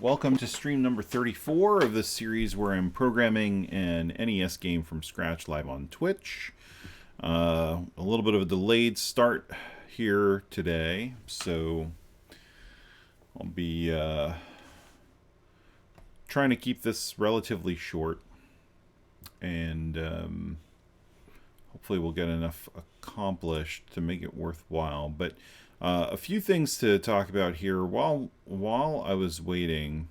Welcome to stream number 34 of this series where I'm programming an NES game from scratch live on Twitch. A little bit of a delayed start here today, so I'll be trying to keep this relatively short, and hopefully we'll get enough accomplished to make it worthwhile. But a few things to talk about here while I was waiting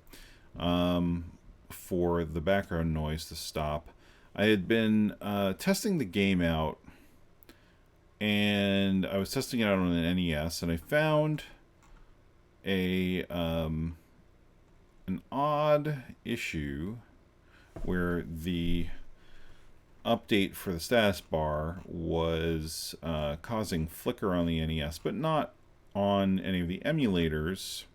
for the background noise to stop. I had been testing the game out, and I was testing it out on an NES, and I found an odd issue where the update for the status bar was causing flicker on the NES, but not on any of the emulators.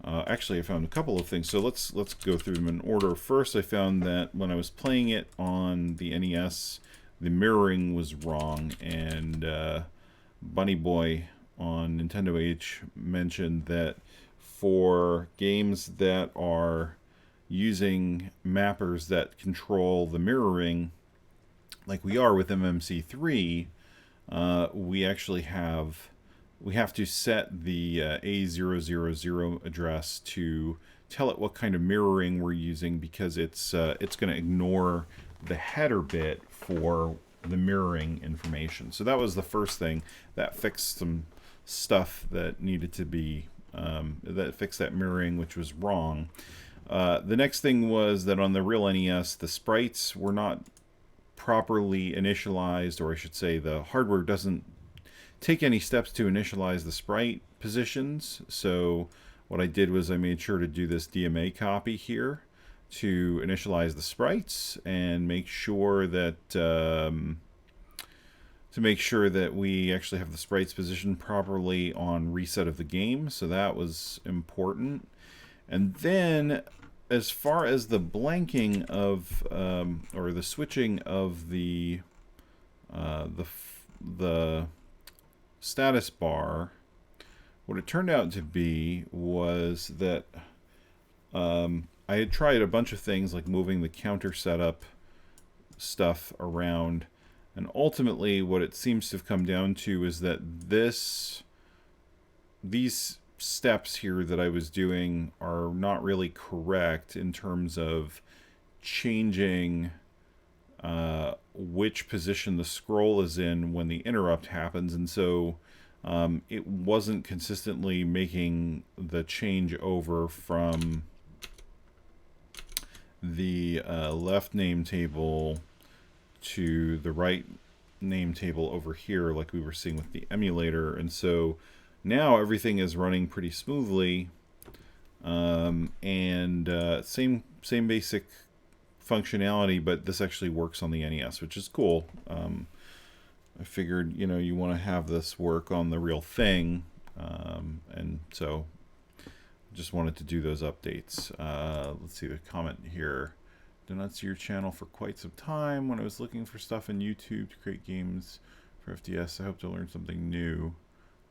Actually, I found a couple of things, so let's go through them in order. First, I found that when I was playing it on the NES, the mirroring was wrong, and Bunny Boy on Nintendo H mentioned that for games that are using mappers that control the mirroring, like we are with MMC3, we actually have to set the A000 address to tell it what kind of mirroring we're using, because it's going to ignore the header bit for the mirroring information. So that was the first thing that fixed some stuff that needed to be that fixed that mirroring, which was wrong. The next thing was that on the real NES, the sprites were not properly initialized, or I should say the hardware doesn't take any steps to initialize the sprite positions. So what I did was I made sure to do this DMA copy here to initialize the sprites and make sure that we actually have the sprites positioned properly on reset of the game. So that was important. And then as far as the blanking of or the switching of the status bar, what it turned out to be was that I had tried a bunch of things like moving the counter setup stuff around, and ultimately what it seems to have come down to is that these steps here that I was doing are not really correct in terms of changing which position the scroll is in when the interrupt happens, and so it wasn't consistently making the change over from the left name table to the right name table over here like we were seeing with the emulator. And so now everything is running pretty smoothly, and same basic functionality, but this actually works on the NES, which is cool. I figured, you want to have this work on the real thing, and so just wanted to do those updates. Let's see the comment here. Did not see your channel for quite some time. When I was looking for stuff on YouTube to create games for FDS, I hope to learn something new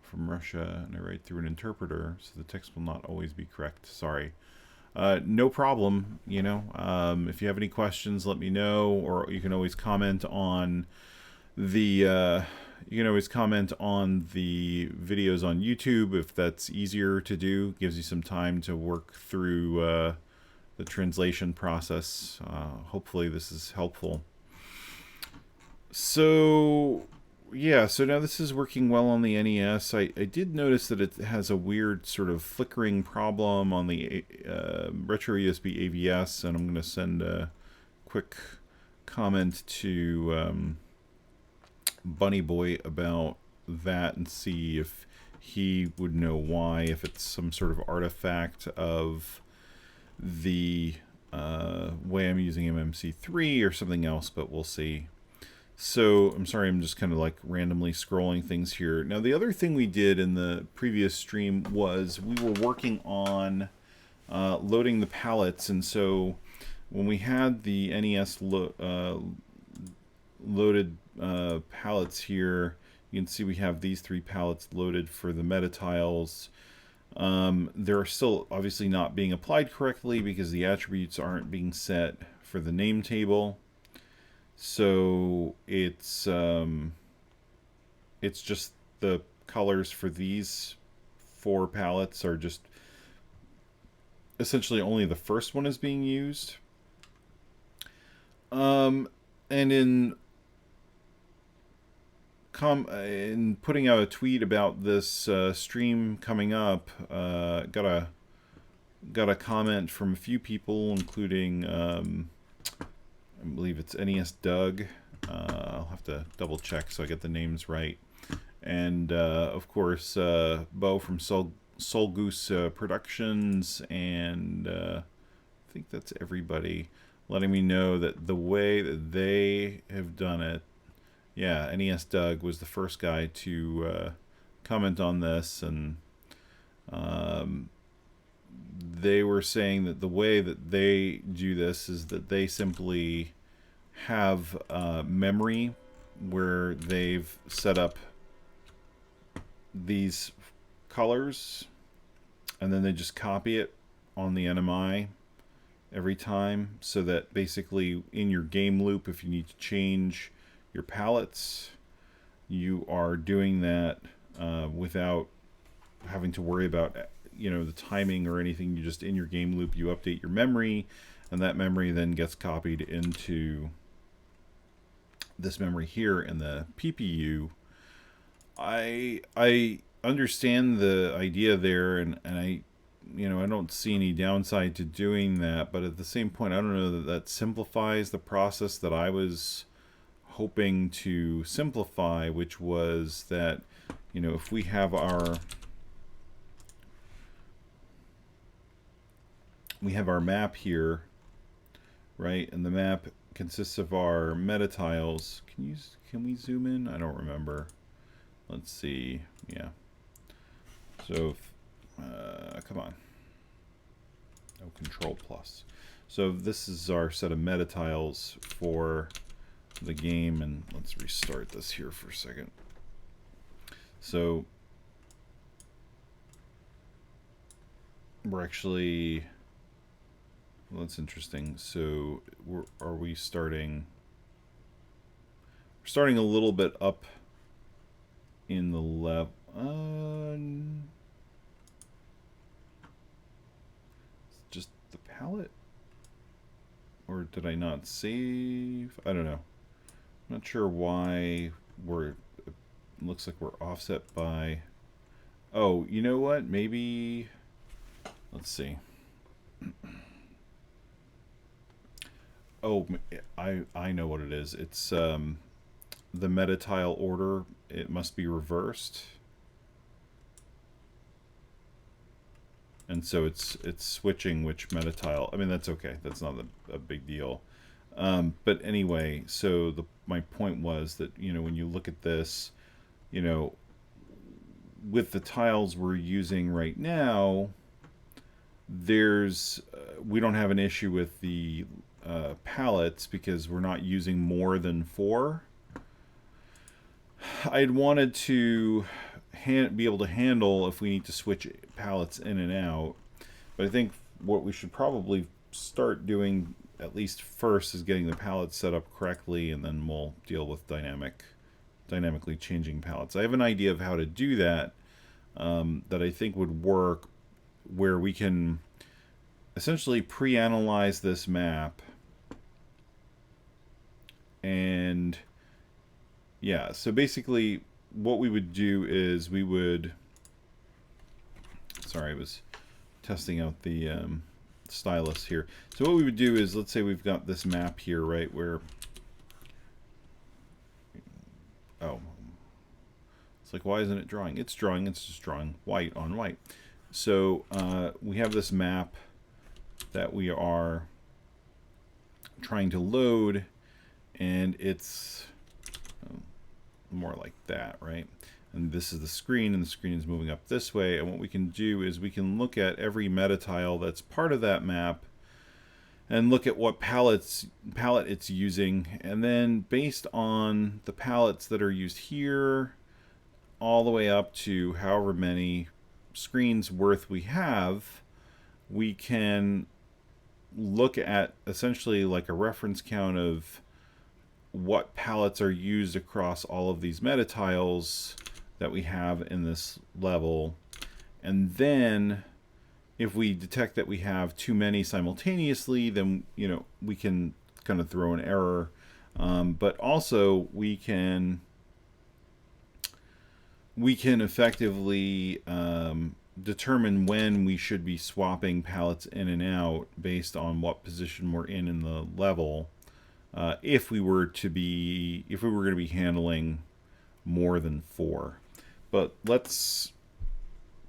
from Russia, and I write through an interpreter, so the text will not always be correct. Sorry. No problem. If you have any questions, let me know, or you can always comment on the videos on YouTube if that's easier to do. Gives you some time to work through the translation process. Hopefully this is helpful. So now this is working well on the NES. I did notice that it has a weird sort of flickering problem on the retro USB AVS, and I'm going to send a quick comment to Bunny Boy about that and see if he would know why, if it's some sort of artifact of the way I'm using MMC3 or something else, but we'll see. So I'm sorry, I'm just kind of like randomly scrolling things here. Now the other thing we did in the previous stream was we were working on loading the palettes, and so when we had the NES loaded palettes here, you can see we have these three palettes loaded for the metatiles. They're still obviously not being applied correctly because the attributes aren't being set for the name table. So it's just the colors for these 4 palettes are just essentially only the first one is being used. And in putting out a tweet about this stream coming up, got a comment from a few people, including I believe it's NES Doug. I'll have to double check so I get the names right. And of course, Bo from Soul Goose Productions, and I think that's everybody, letting me know that the way that they have done it, yeah, NES Doug was the first guy to comment on this, and they were saying that the way that they do this is that they simply have memory where they've set up these colors, and then they just copy it on the NMI every time, so that basically in your game loop, if you need to change your palettes, you are doing that without having to worry about the timing or anything. You just, in your game loop, you update your memory, and that memory then gets copied into this memory here in the PPU. I understand the idea there, and I don't see any downside to doing that, but at the same point, I don't know that that simplifies the process that I was hoping to simplify, which was that if we have our map here, right, and the map consists of our metatiles. Can we zoom in? I don't remember. Let's see. Yeah. So, come on. No, Control Plus. So this is our set of metatiles for the game, and let's restart this here for a second. So we're actually, well, that's interesting. So we're starting a little bit up in the level. Just the palette, or did I not save? I don't know. I'm not sure why it looks like we're offset by. Oh, you know what? Maybe, let's see. Oh, I know what it is. It's the metatile order. It must be reversed, and so it's switching which metatile. I mean, that's okay. That's not a big deal. But anyway, so my point was that when you look at this, with the tiles we're using right now, we don't have an issue with the palettes because we're not using more than 4. I'd wanted to be able to handle if we need to switch palettes in and out, but I think what we should probably start doing at least first is getting the palettes set up correctly, and then we'll deal with dynamically changing palettes. I have an idea of how to do that that I think would work, where we can essentially pre-analyze this map, and yeah, so basically what we would do is we would, sorry, I was testing out the stylus here. So what we would do is, let's say we've got this map here, right, where, oh, it's like, why isn't it drawing? It's drawing, it's just drawing white on white. So we have this map that we are trying to load, and it's more like that, right? And this is the screen, and the screen is moving up this way, and what we can do is we can look at every metatile that's part of that map and look at what palette it's using, and then based on the palettes that are used here all the way up to however many screen's worth we have, we can look at essentially like a reference count of what palettes are used across all of these metatiles that we have in this level. And then if we detect that we have too many simultaneously, then we can kind of throw an error. But also we can effectively determine when we should be swapping palettes in and out based on what position we're in the level. If we were going to be handling more than 4. But let's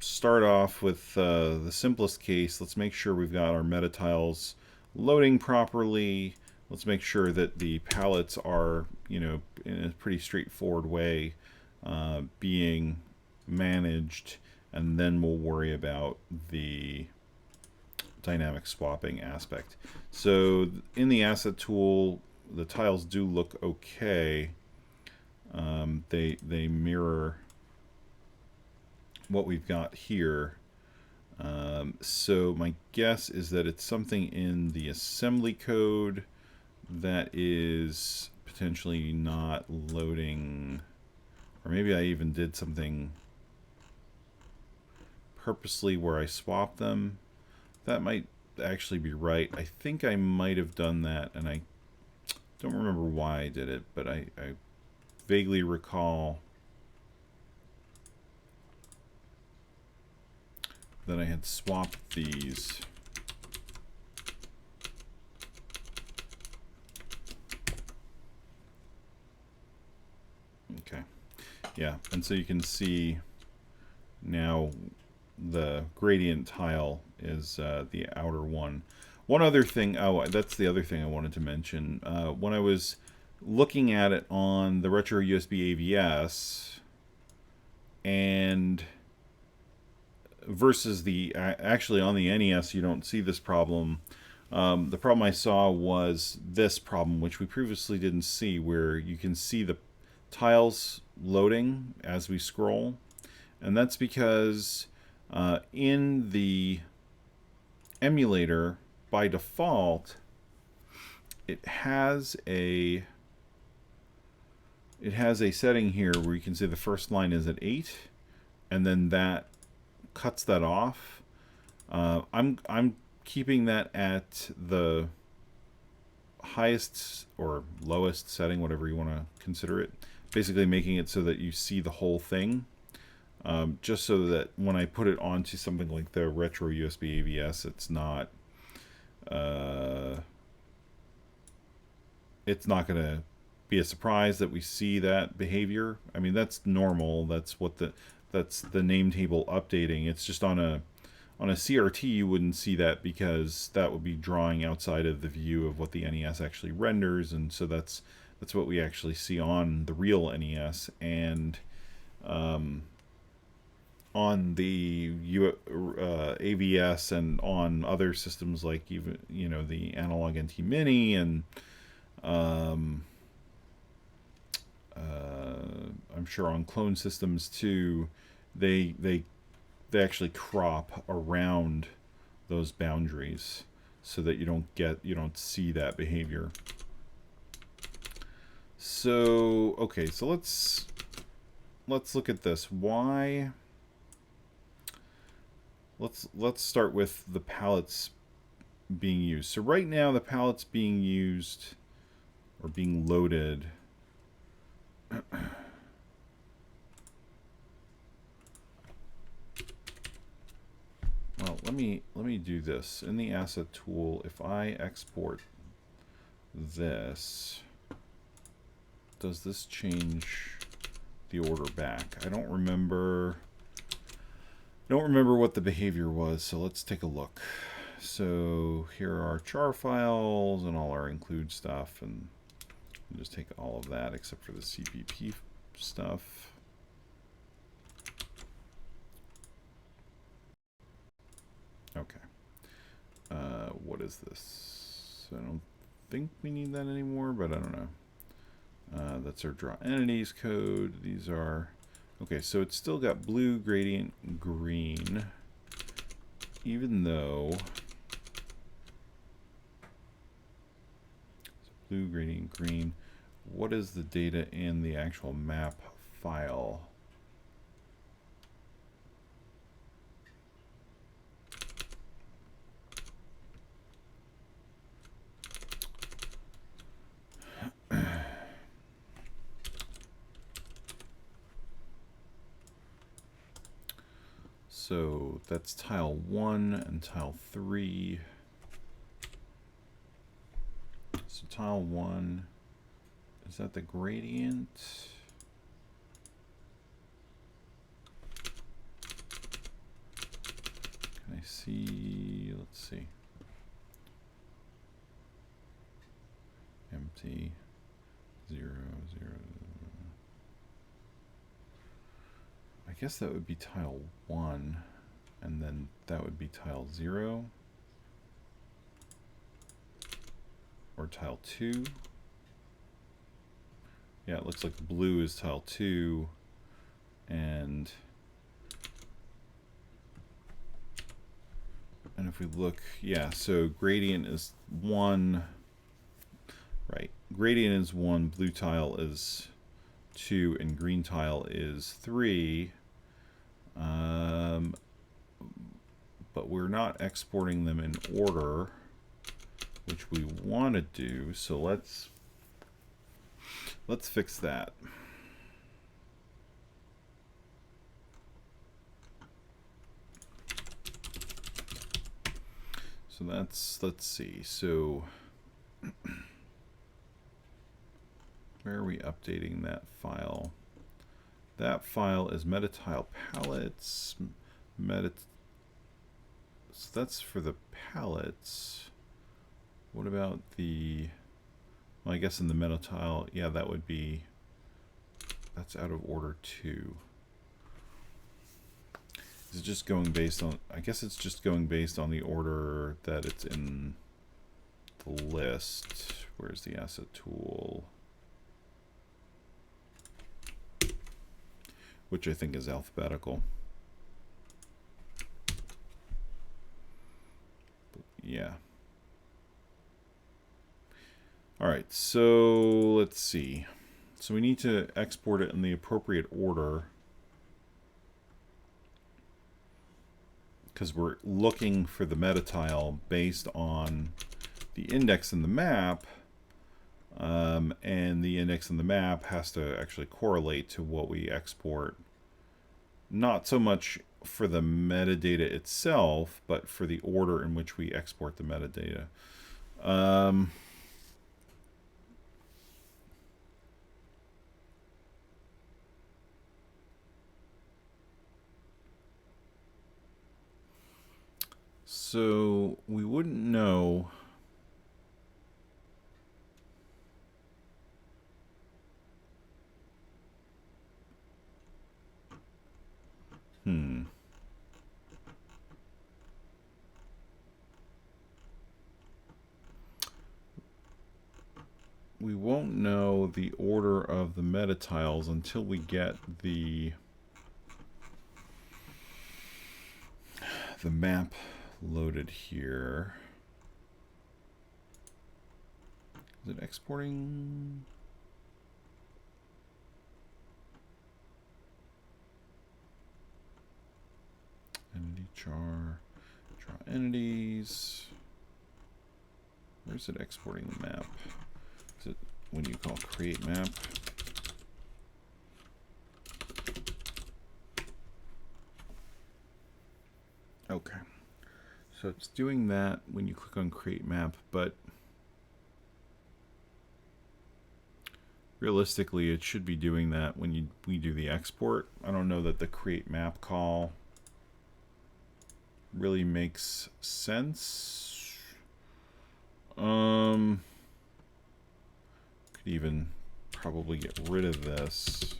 start off with the simplest case. Let's make sure we've got our metatiles loading properly. Let's make sure that the palettes are, in a pretty straightforward way being managed, and then we'll worry about the dynamic swapping aspect. So in the asset tool, the tiles do look okay. They mirror what we've got here. So my guess is that it's something in the assembly code that is potentially not loading, or maybe I even did something purposely where I swapped them. That might actually be right. I think I might have done that, and I don't remember why I did it, but I vaguely recall that I had swapped these. Okay. Yeah, and so you can see now the gradient tile is the outer one. One other thing, that's the other thing I wanted to mention. When I was looking at it on the retro USB AVS and versus the actually on the NES, you don't see this problem. The problem I saw was this problem, which we previously didn't see, where you can see the tiles loading as we scroll, and that's because in the emulator by default it has a setting here where you can see the first line is at 8, and then that cuts that off. I'm keeping that at the highest or lowest setting, whatever you want to consider it, basically making it so that you see the whole thing, just so that when I put it onto something like the retro USB AVS, it's not going to be a surprise that we see that behavior. I mean, that's normal. That's the name table updating. It's just on a CRT you wouldn't see that, because that would be drawing outside of the view of what the NES actually renders, and so that's what we actually see on the real NES. And on the AVS and on other systems like even the Analog NT Mini and I'm sure on clone systems too, they actually crop around those boundaries so that you don't see that behavior. So okay, so let's look at this. Why? Let's start with the palettes being used. So right now the palettes being used or being loaded well, let me do this. In the asset tool, if I export this, does this change the order back? I don't remember what the behavior was, so let's take a look. So here are our char files and all our include stuff, and we'll just take all of that except for the CPP stuff. Okay. What is this? I don't think we need that anymore, but I don't know. That's our draw entities code. These are Okay, so it's still got blue, gradient, green, even though blue, gradient, green. What is the data in the actual map file? So that's tile 1 and tile 3. So tile 1, is that the gradient? Can I see? Let's see. Empty. 0, 0. I guess that would be tile 1, and then that would be tile 0. Or tile 2. Yeah, it looks like blue is tile 2, and if we look, yeah, so gradient is 1, right, gradient is 1, blue tile is 2, and green tile is 3, but we're not exporting them in order, which we want to do, so let's fix that. So let's see, so where are we updating that file? That file is metatile palettes, so that's for the palettes. What about the, well, I guess in the metatile, yeah, that would be, that's out of order 2. Is it just going based on, I guess it's just going based on the order that it's in the list. Where's the asset tool? Which I think is alphabetical. But yeah. All right, so let's see. So we need to export it in the appropriate order, because we're looking for the metatile based on the index in the map, and the index in the map has to actually correlate to what we export. Not so much for the metadata itself, but for the order in which we export the metadata. So we wouldn't know. We won't know the order of the metatiles until we get the map loaded here. Is it exporting? Entity char, draw entities. Where's it exporting the map? Is it when you call create map? Okay. So it's doing that when you click on create map, but realistically it should be doing that when we do the export. I don't know that the create map call really makes sense. Could even probably get rid of this.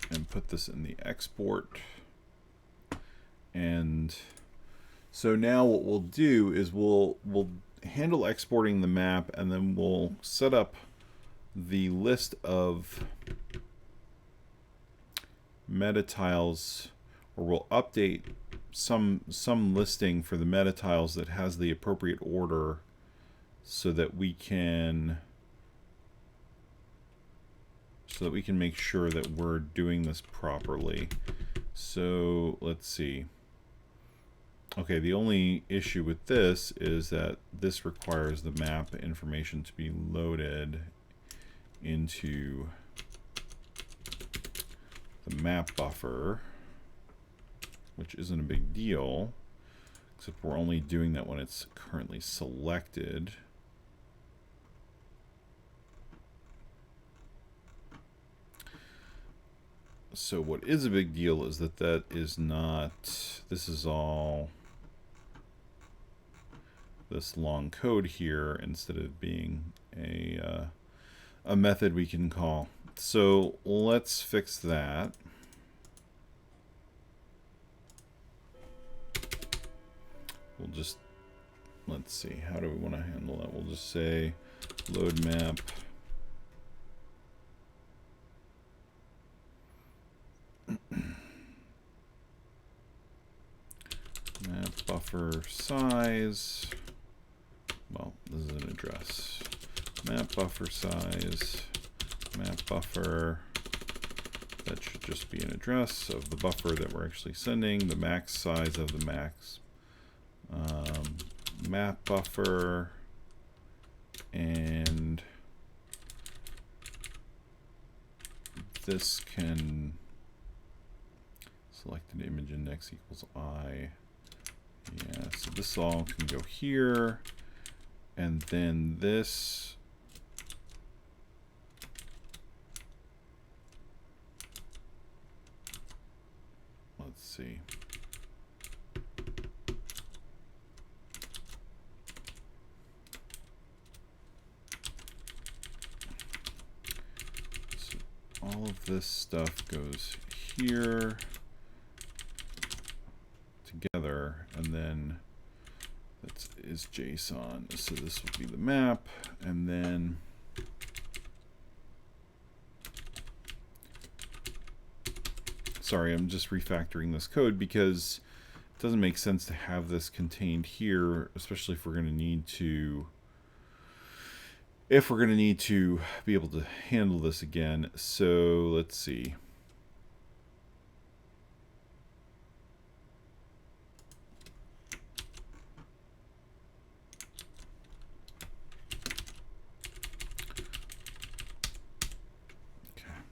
And put this in the export. And so now what we'll do is we'll handle exporting the map, and then we'll set up the list of metatiles, or we'll update some listing for the metatiles that has the appropriate order, so that we can make sure that we're doing this properly. So let's see. Okay, the only issue with this is that this requires the map information to be loaded into the map buffer, which isn't a big deal, except we're only doing that when it's currently selected. So what is a big deal is that that is not, this is all this long code here instead of being a method we can call. So let's fix that. We'll just, let's see, how do we want to handle that? We'll just say load map map buffer size. Well, this is an address. Map buffer size, map buffer. That should just be an address of the buffer that we're actually sending, the max size of the max map buffer, and this can select an image index equals I. Yeah, so this all can go here, and then this let's see. So all of this stuff goes here together, and then that is JSON. So this will be the map, and then sorry, I'm just refactoring this code because it doesn't make sense to have this contained here, especially if we're going to need to be able to handle this again. So let's see.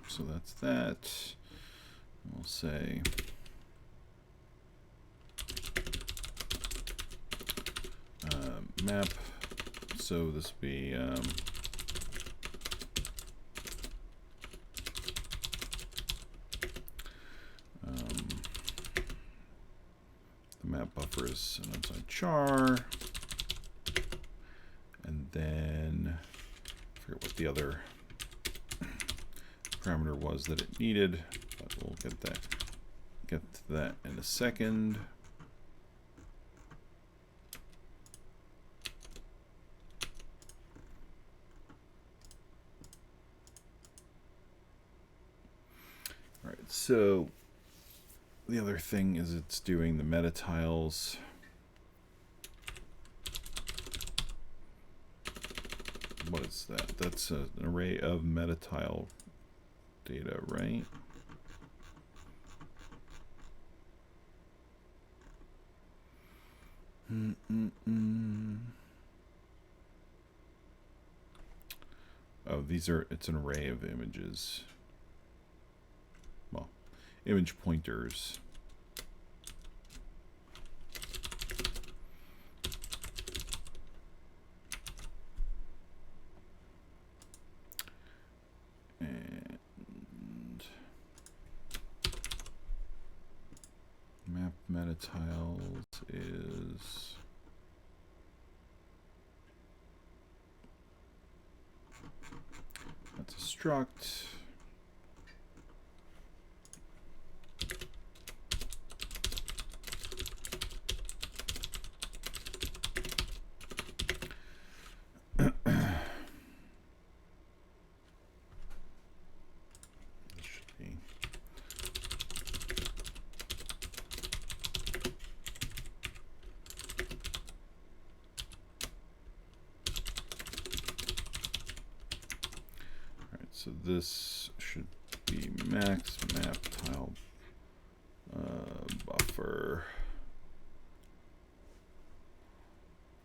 So that's that. We'll say map. So this will be the map buffer is an unsigned char, and then I forget what the other parameter was that it needed, but we'll get to that in a second. All right, so the other thing is it's doing the metatiles. What is that? That's an array of metatile data, right? Oh, it's an array of images. Well, image pointers. Map metatiles is that's a struct. So this should be max map tile buffer.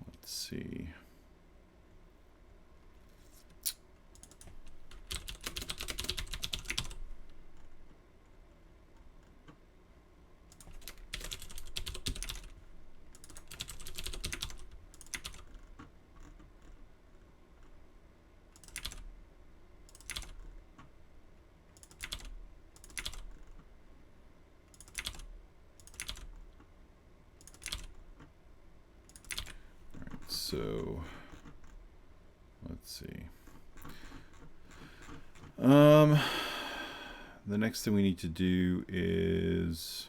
Let's see. So let's see. The next thing we need to do is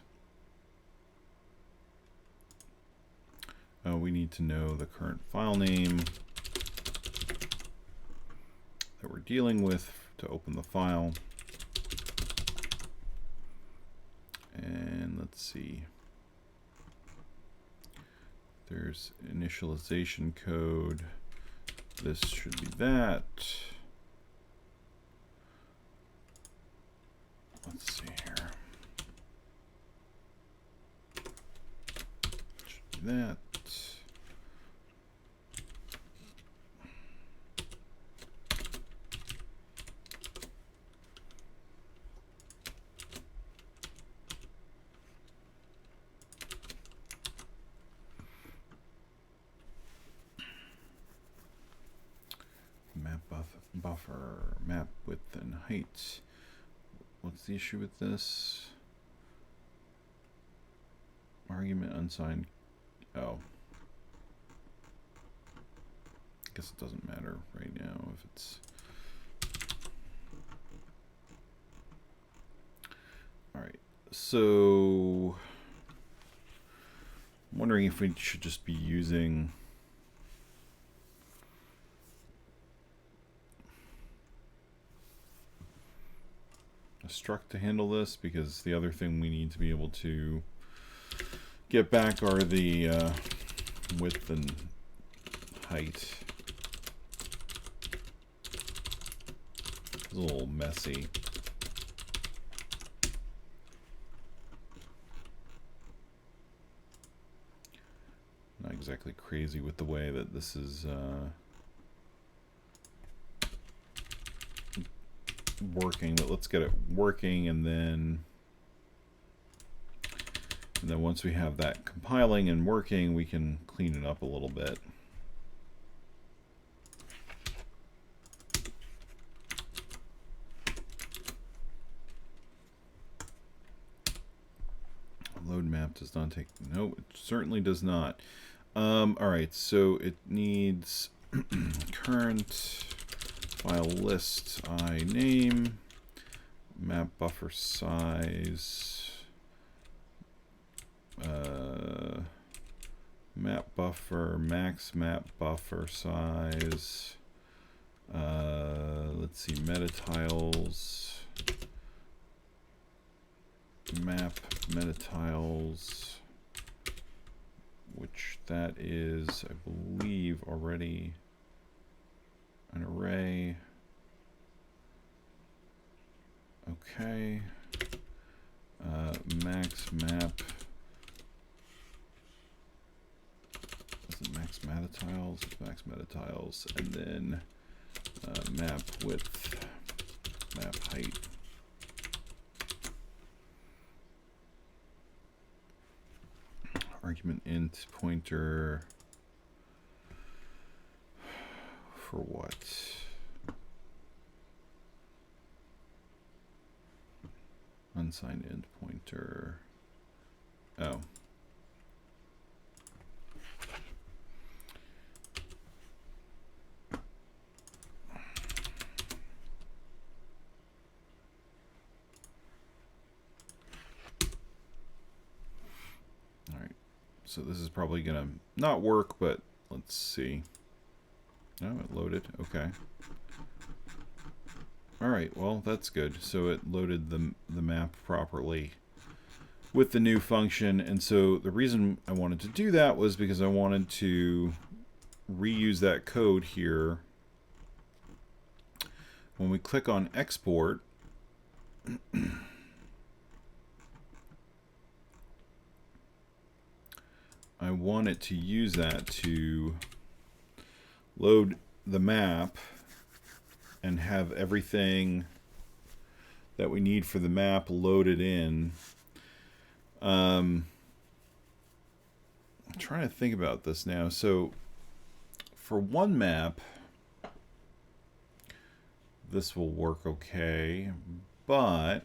we need to know the current file name that we're dealing with to open the file. And let's see. There's initialization code. This should be that. Let's see here. Should be that. Buffer, map width and height. What's the issue with this? Argument unsigned. Oh. I guess it doesn't matter right now if it's. Alright, so I'm wondering if we should just be using a struct to handle this, because the other thing we need to be able to get back are the width and height. It's a little messy. Not exactly crazy with the way that this is working, but let's get it working, and then once we have that compiling and working, we can clean it up a little bit. Load map does not take, no, it certainly does not. All right, so it needs current file list I name, map buffer size, map buffer, max map buffer size, let's see, metatiles, map metatiles, which that is, I believe, already an array. Okay. Max map. Is it max metatiles? It's max metatiles. And then map width, map height. Argument int pointer for what? Unsigned int pointer. Oh. So this is probably gonna not work, but let's see. No, it loaded. Okay. All right. Well, that's good. So it loaded the map properly with the new function, and so the reason I wanted to do that was because I wanted to reuse that code here when we click on export, I want it to use that to load the map and have everything that we need for the map loaded in. I'm trying to think about this now. So for one map, this will work okay, but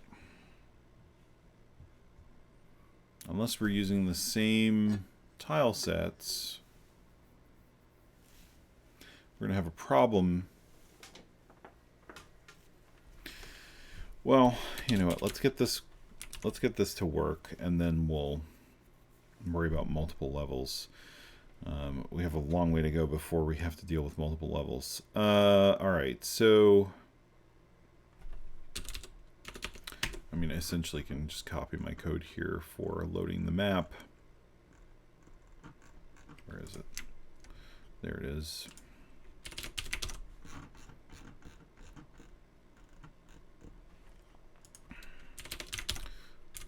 unless we're using the same tile sets, we're going to have a problem. Well, you know what? Let's get this to work, and then we'll worry about multiple levels. We have a long way to go before we have to deal with multiple levels. All right, so I mean, I essentially can just copy my code here for loading the map. Where is it? There it is.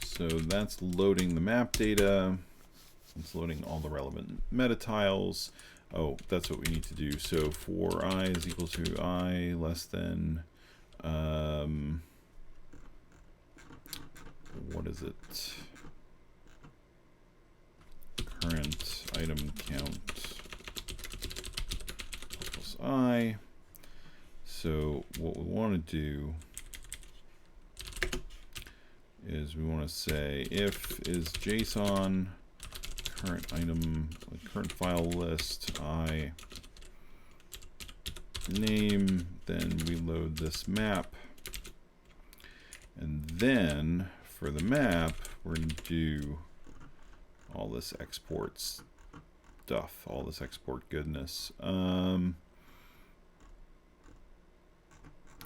So that's loading the map data. It's loading all the relevant metatiles. Oh, that's what we need to do. So for I is equal to I less than, what is it? Current item count plus I. So what we want to do is we want to say if is JSON current item, current file list, I name, then we load this map. And then for the map, we're going to do all this export stuff, all this export goodness. And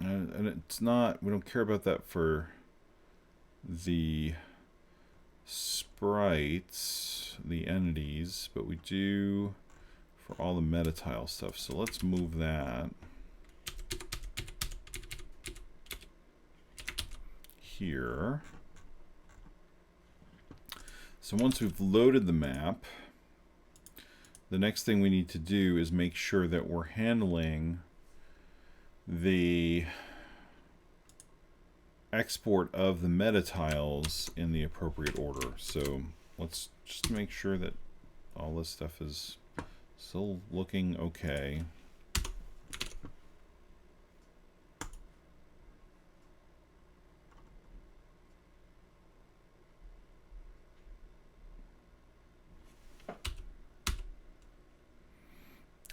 it's not, we don't care about that for the sprites, the entities, but we do for all the metatile stuff. So let's move that here. So once we've loaded the map, the next thing we need to do is make sure that we're handling the export of the metatiles in the appropriate order. So let's just make sure that all this stuff is still looking okay.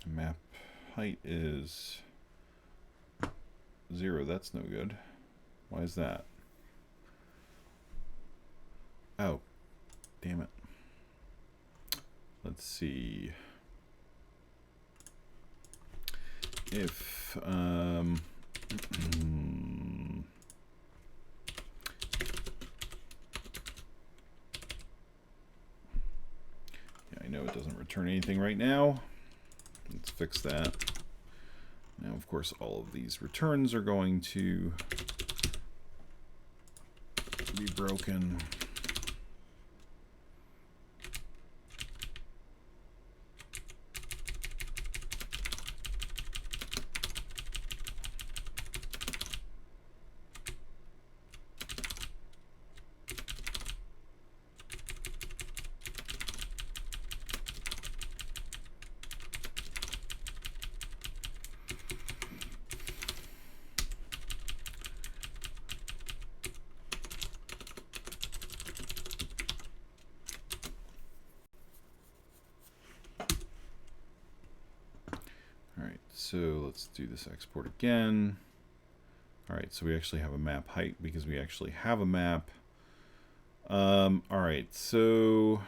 Map height is 0. That's no good. Why is that? Oh, damn it. Let's see. If yeah, I know it doesn't return anything right now. Let's fix that. Now, of course, all of these returns are going to be broken. So let's do this export again. All right, so we actually have a map height because we actually have a map. All right, so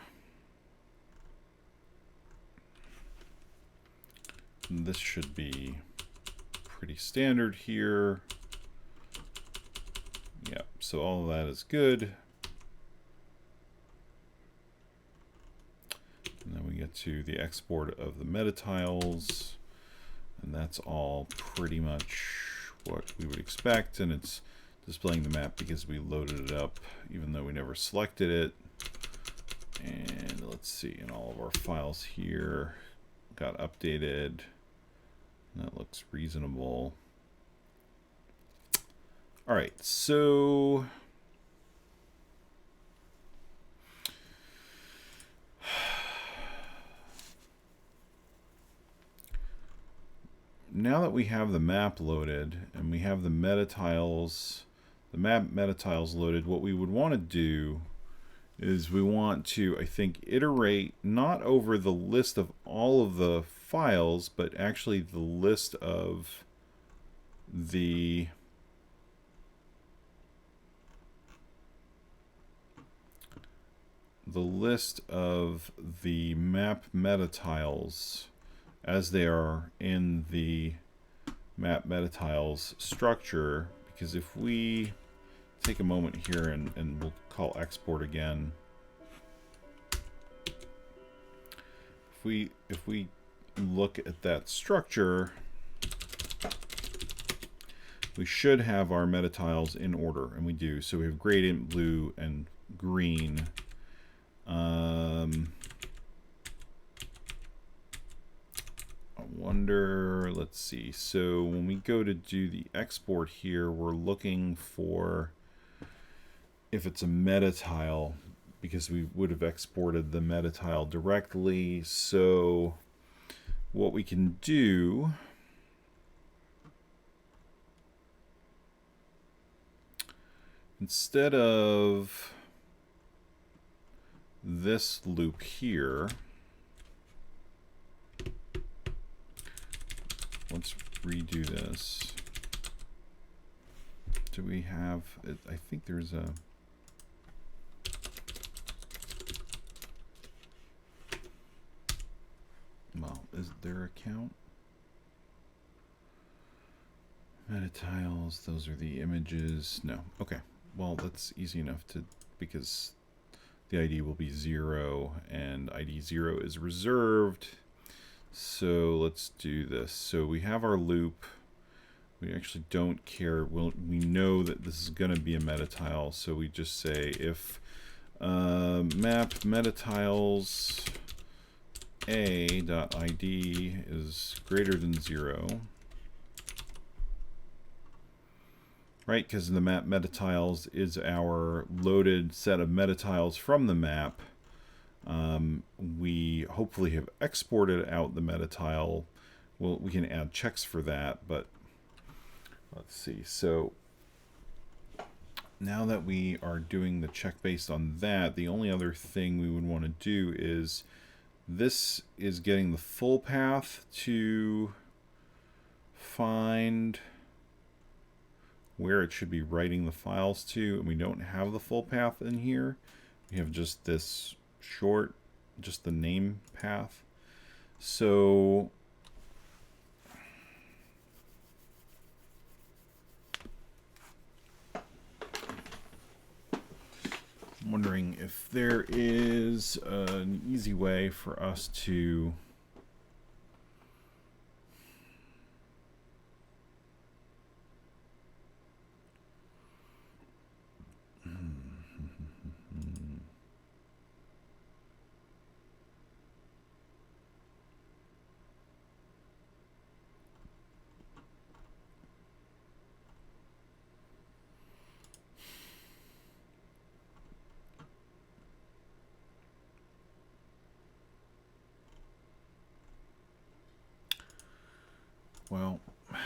this should be pretty standard here. Yep, so all of that is good. And then we get to the export of the metatiles. And that's all pretty much what we would expect, and it's displaying the map because we loaded it up even though we never selected it. And let's see, and all of our files here got updated. That looks reasonable. All right, so now that we have the map loaded and we have the metatiles, the map metatiles loaded, what we would want to do is we want to, I think, iterate not over the list of all of the files, but actually the list of the map metatiles as they are in the map metatiles structure. Because if we take a moment here and we'll call export again. If we look at that structure, we should have our metatiles in order, and we do. So we have gradient, blue, and green. I wonder, let's see. So when we go to do the export here, we're looking for if it's a metatile, because we would have exported the metatile directly. So what we can do instead of this loop here, let's redo this. Do we have it? I think there's a well, is there a count? Metatiles, those are the images. No. Okay. Well, that's easy enough to, because the ID will be 0 and ID 0 is reserved. So let's do this. So we have our loop. We actually don't care. We know that this is going to be a metatile. So we just say if map metatiles a.id is greater than 0. Right, because the map metatiles is our loaded set of metatiles from the map. We hopefully have exported out the metatile. Well, we can add checks for that, but let's see. So now that we are doing the check based on that, the only other thing we would want to do is this is getting the full path to find where it should be writing the files to, and we don't have the full path in here. We have just this short, just the name path. So I'm wondering if there is an easy way for us to well, I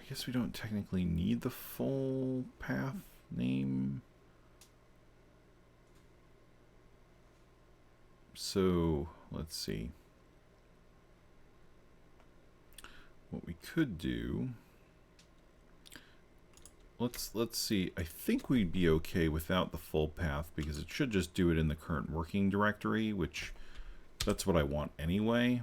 guess we don't technically need the full path name. So let's see. What we could do, let's see. I think we'd be okay without the full path because it should just do it in the current working directory, which that's what I want anyway.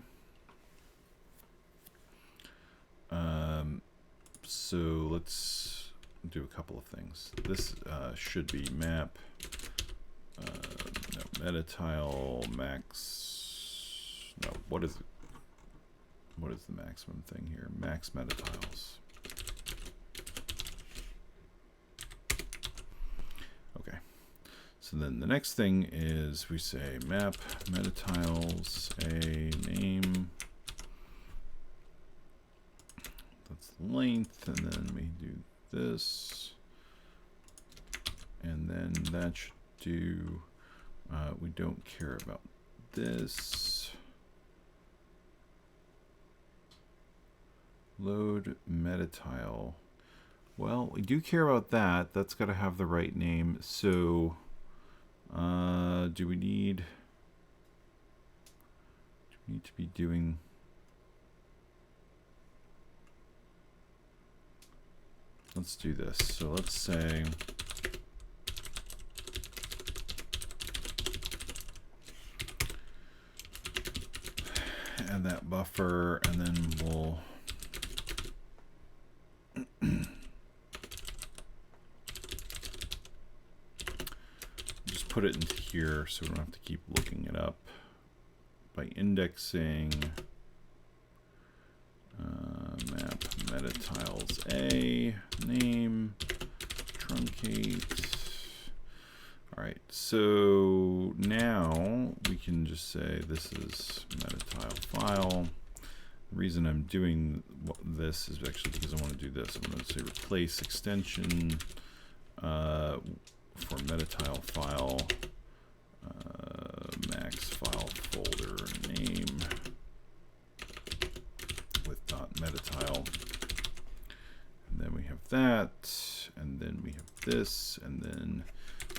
So let's do a couple of things. This should be map, no, metatile max. No, what is the maximum thing here? Max metatiles. So then the next thing is we say map metatiles a name. That's length, and then we do this, and then that should do. We don't care about this. Load metatile. Well, we do care about that. That's got to have the right name. So, do we need to be doing? Let's do this. So let's say add that buffer, and then we'll just put it into here so we don't have to keep looking it up by indexing map metatiles a name truncate. All right, so now we can just say this is metatile file. The reason I'm doing this is actually because I want to do this. I'm going to say replace extension for metatile file max file folder name with .metatile. And then we have that, and then we have this, and then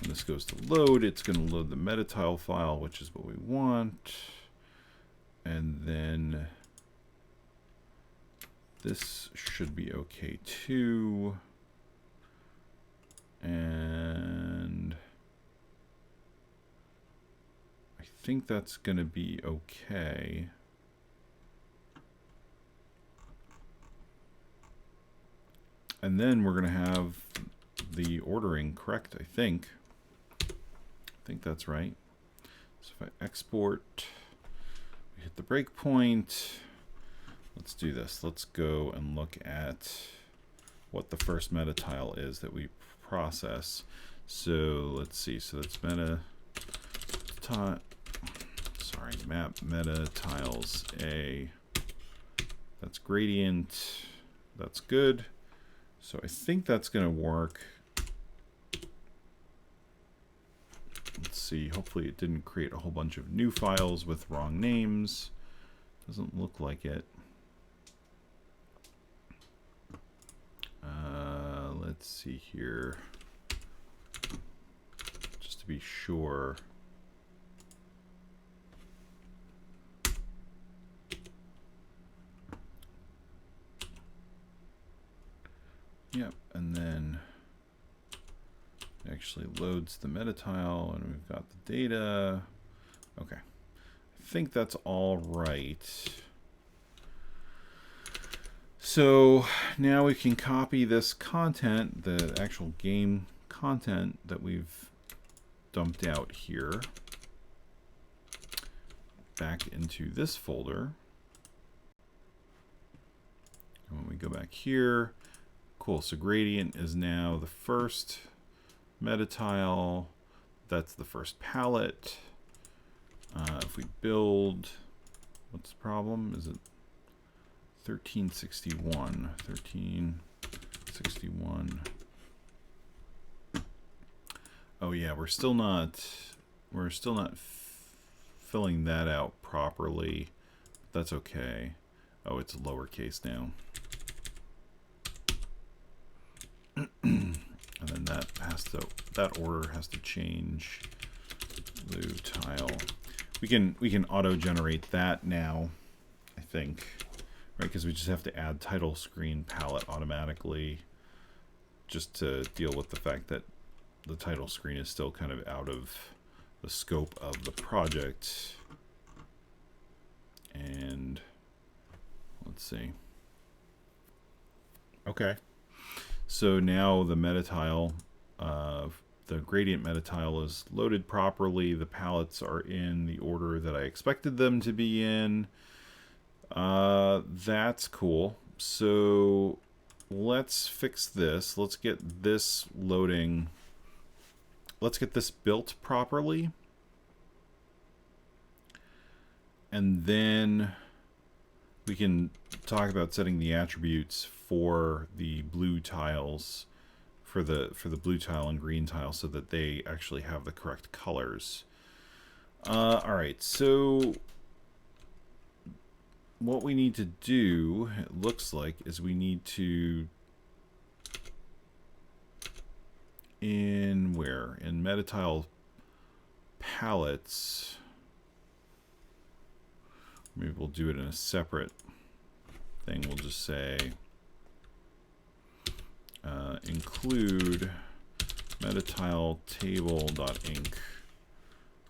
when this goes to load, it's going to load the metatile file, which is what we want. And then this should be okay too. And I think that's going to be okay. And then we're going to have the ordering correct, I think. I think that's right. So if I export, we hit the breakpoint. Let's do this. Let's go and look at what the first metatile is that we process. So let's see. So that's map metatiles a. That's gradient. That's good. So I think that's going to work. Let's see. Hopefully it didn't create a whole bunch of new files with wrong names. Doesn't look like it. Let's see here. Just to be sure. Yep, and then it actually loads the metatile, and we've got the data. Okay, I think that's all right. So now we can copy this content, the actual game content that we've dumped out here, back into this folder. And when we go back here, cool, so gradient is now the first metatile. That's the first palette. If we build, what's the problem? Is it 1361? 1361. Oh yeah, we're still not filling that out properly. That's okay. Oh, it's lowercase now. And then that order has to change. Blue tile. We can auto generate that now, I think, right? Because we just have to add title screen palette automatically, just to deal with the fact that the title screen is still kind of out of the scope of the project. And let's see. Okay. So now the metatile, the gradient metatile is loaded properly. The palettes are in the order that I expected them to be in. That's cool. So let's fix this. Let's get this loading. let's get this built properly. And then we can talk about setting the attributes for the blue tiles, for the blue tile and green tile, so that they actually have the correct colors. Alright, so what we need to do, it looks like, is we need to, in metatile palettes, maybe we'll do it in a separate thing. We'll just say include metatile table.inc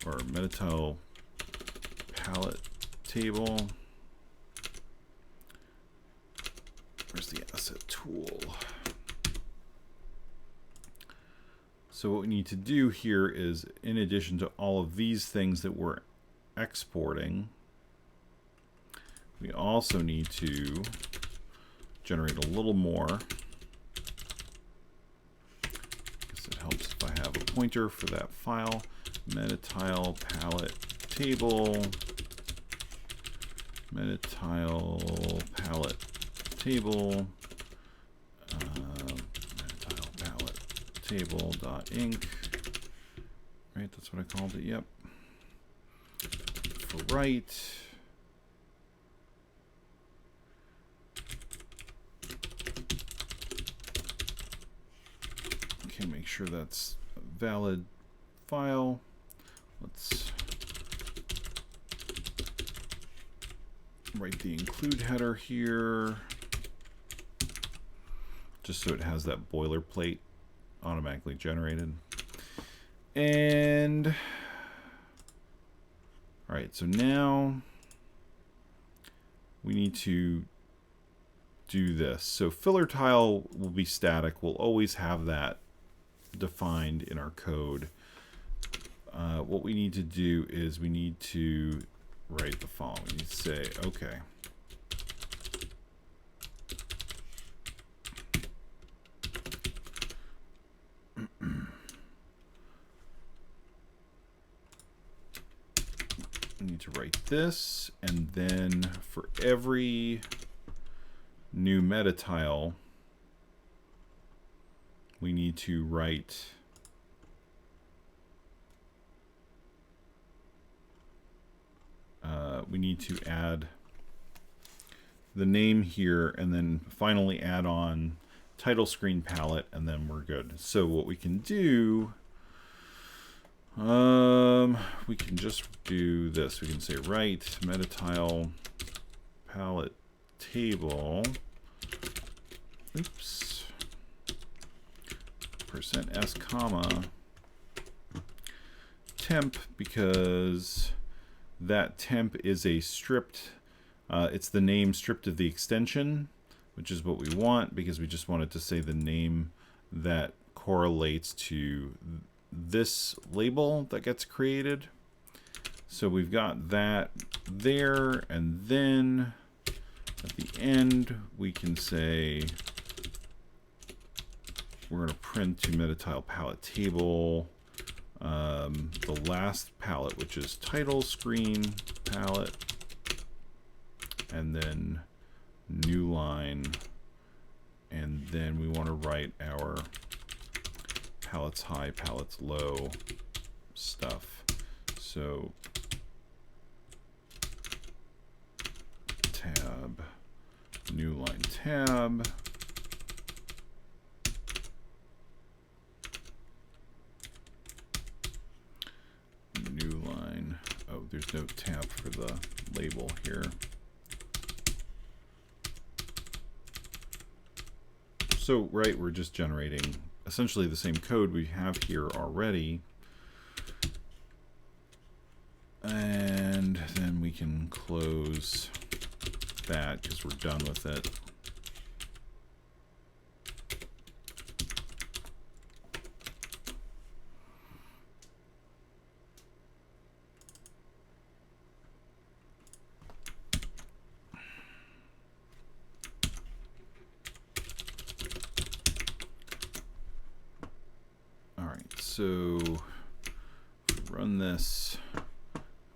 or metatile palette table. Where's the asset tool? So what we need to do here is, in addition to all of these things that we're exporting, we also need to generate a little more. I guess it helps if I have a pointer for that file. Metatile palette table. Metatile palette table. Metatile palette table.inc. Right, that's what I called it. Yep. For right. Okay, make sure that's a valid file. Let's write the include header here, just so it has that boilerplate automatically generated. And all right, so now we need to do this. So filler tile will be static. We'll always have that defined in our code. What we need to do is we need to write the following. We need to say, okay, we need to write this, and then for every new metatile, we need to write we need to add the name here, and then finally add on title screen palette, and then we're good. So what we can do, we can just do this. We can say write metatile palette table, oops, %s comma temp, because that temp is a stripped, it's the name stripped of the extension, which is what we want, because we just wanted to say the name that correlates to this label that gets created. So we've got that there, and then at the end we can say we're going to print to metatile palette table the last palette, which is title screen palette, and then new line, and then we want to write our palettes high, palettes low stuff. So tab, new line tab, new line, oh, there's no tab for the label here. So, right, we're just generating essentially the same code we have here already. And then we can close that because we're done with it. so run this,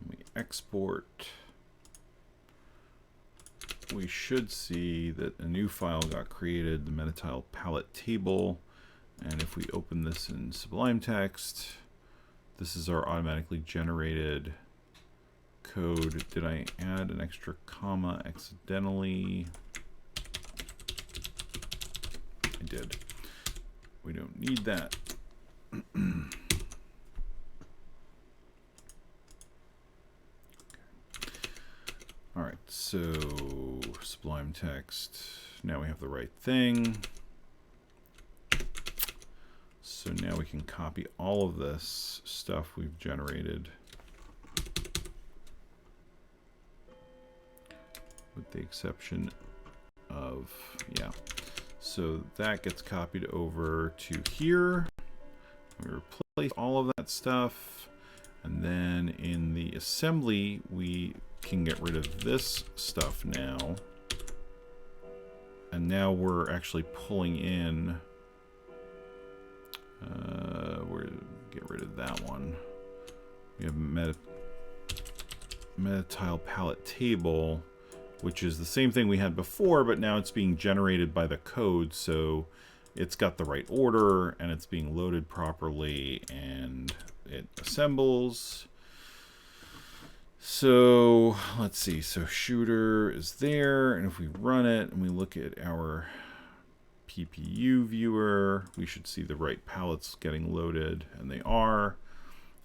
we export, we should see that a new file got created, the metatile palette table. And if we open this in Sublime Text, this is our automatically generated code. Did I add an extra comma accidentally? I did. We don't need that. All right, so Sublime Text. Now we have the right thing. So now we can copy all of this stuff we've generated, with the exception of, yeah. So that gets copied over to here. We replace all of that stuff. And then in the assembly, we can get rid of this stuff now. And now we're actually pulling in, we're get rid of that one. We have metatile palette table, which is the same thing we had before, but now it's being generated by the code, so it's got the right order and it's being loaded properly and it assembles. So let's see, so shooter is there, and if we run it and we look at our PPU viewer, we should see the right palettes getting loaded, and they are.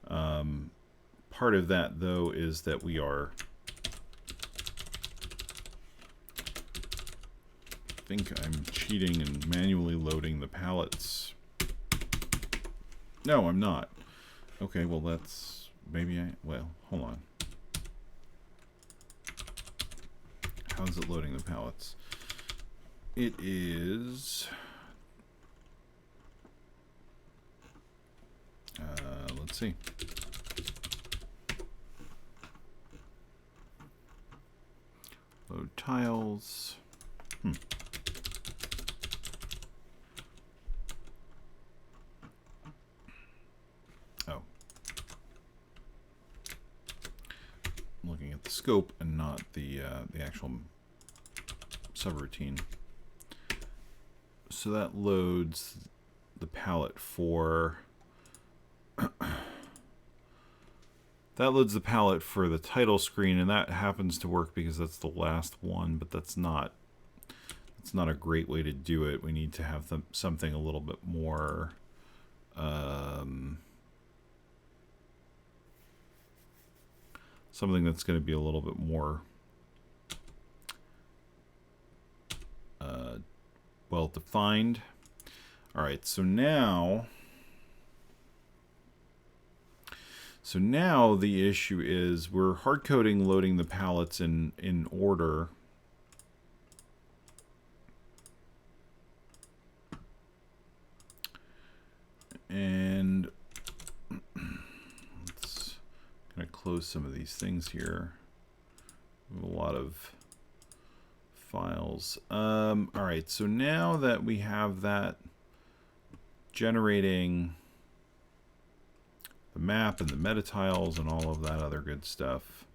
Part of that though is that we are, I think I'm cheating and manually loading the palettes. No, I'm not. Okay, well that's, maybe well, hold on. How's it loading the palettes? It is, let's see. Load tiles. Oh. I'm looking at the scope and not the actual subroutine. So that loads the palette for that loads the palette for the title screen, and that happens to work because that's the last one, but that's not a great way to do it. We need to have something a little bit more something that's going to be a little bit more well defined. All right, so now the issue is we're hard coding loading the palettes in order. And let's kind of close some of these things here. We have a lot of files. All right, so now that we have that generating the map and the metatiles and all of that other good stuff.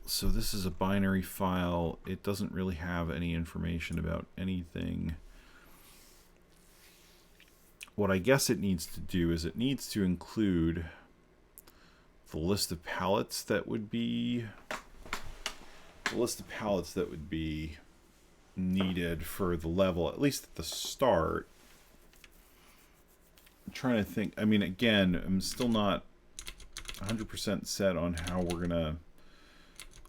So this is a binary file. It doesn't really have any information about anything. What I guess it needs to do is it needs to include the list of palettes that would be needed for the level, at least at the start. I'm trying to think. I mean, again, I'm still not 100% set on how we're gonna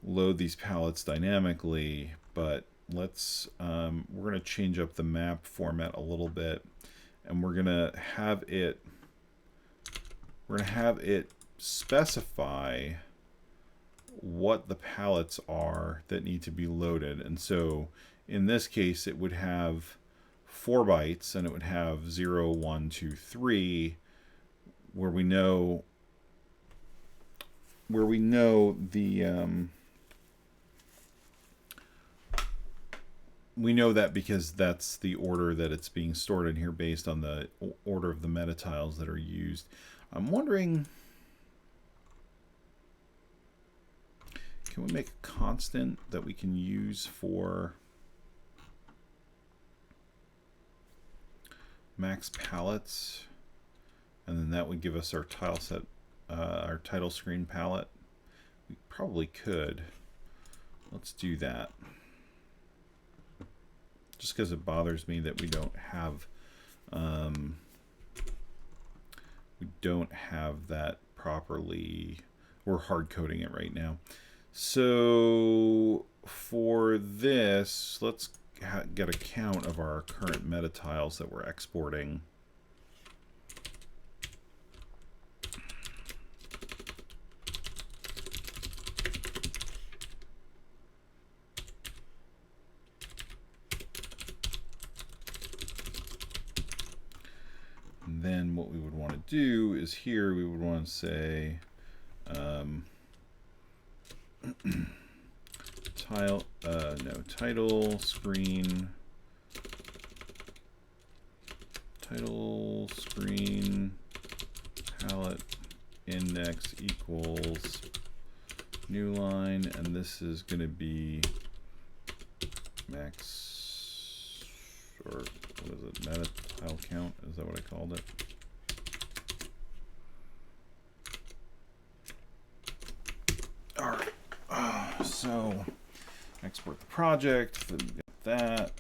load these palettes dynamically, but let's we're gonna change up the map format a little bit, and we're gonna have it specify what the palettes are that need to be loaded. And so in this case it would have 4 bytes, and it would have 0, 1, 2, 3, where we know the we know that because that's the order that it's being stored in here based on the order of the metatiles that are used. I'm wondering, can we make a constant that we can use for max palettes, and then that would give us our tile set, our title screen palette? We probably could. Let's do that. Just because it bothers me that we don't have that properly. We're hard coding it right now. So for this, let's get a count of our current metatiles that we're exporting. And then what we would want to do is here we would want to say title screen palette index equals new line, and this is going to be max, or what is it, metatile count, is that what I called it? All right, so export the project, then get that,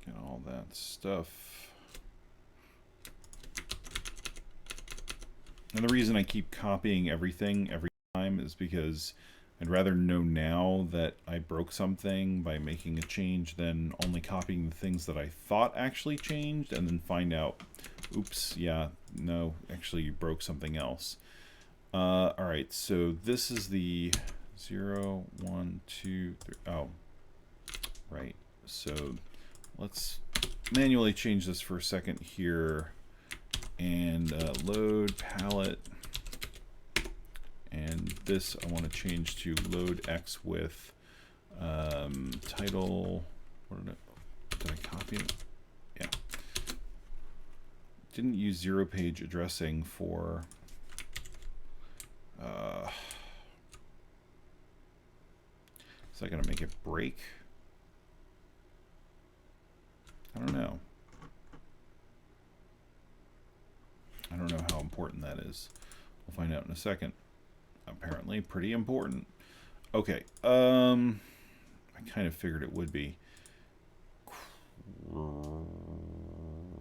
get all that stuff. And the reason I keep copying everything every time is because I'd rather know now that I broke something by making a change than only copying the things that I thought actually changed and then find out, oops, yeah, no, actually you broke something else. All right, so this is the 0, 1, 2, 3. Oh, right. So let's manually change this for a second here, and load palette. And this I want to change to load X with title. What did I copy it? Yeah. Didn't use zero page addressing for. Is that going to make it break? I don't know. I don't know how important that is. We'll find out in a second. Apparently pretty important. Okay. I kind of figured it would be.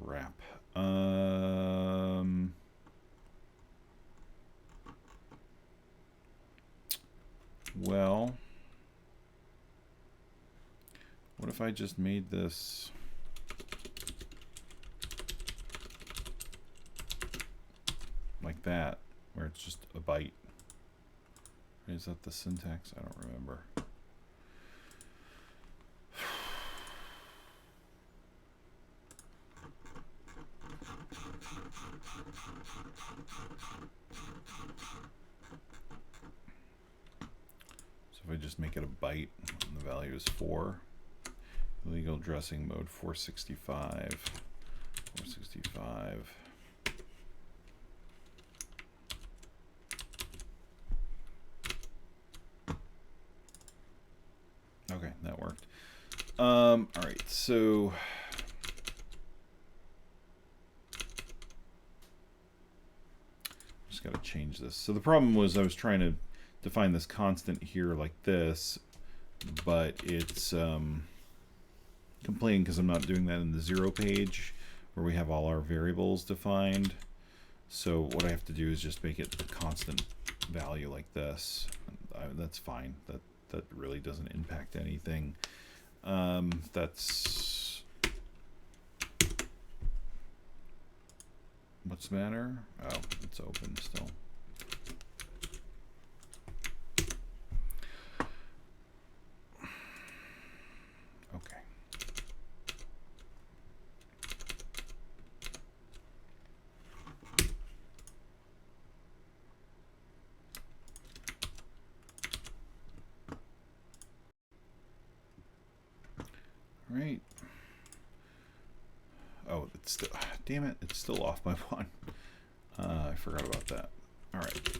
Crap. Well, what if I just made this like that, where it's just a byte? Is that the syntax? I don't remember. So if I just make it a byte, and the value is 4. Illegal addressing mode 465. 465. Okay, that worked. All right, so just got to change this. So the problem was I was trying to define this constant here like this, but it's complaining because I'm not doing that in the 0 page where we have all our variables defined. So what I have to do is just make it a constant value like this. That's fine. That really doesn't impact anything. That's what's the matter? Oh, it's open still. Okay. Right. Oh, it's still, damn it, it's still off by 1. I forgot about that. All right.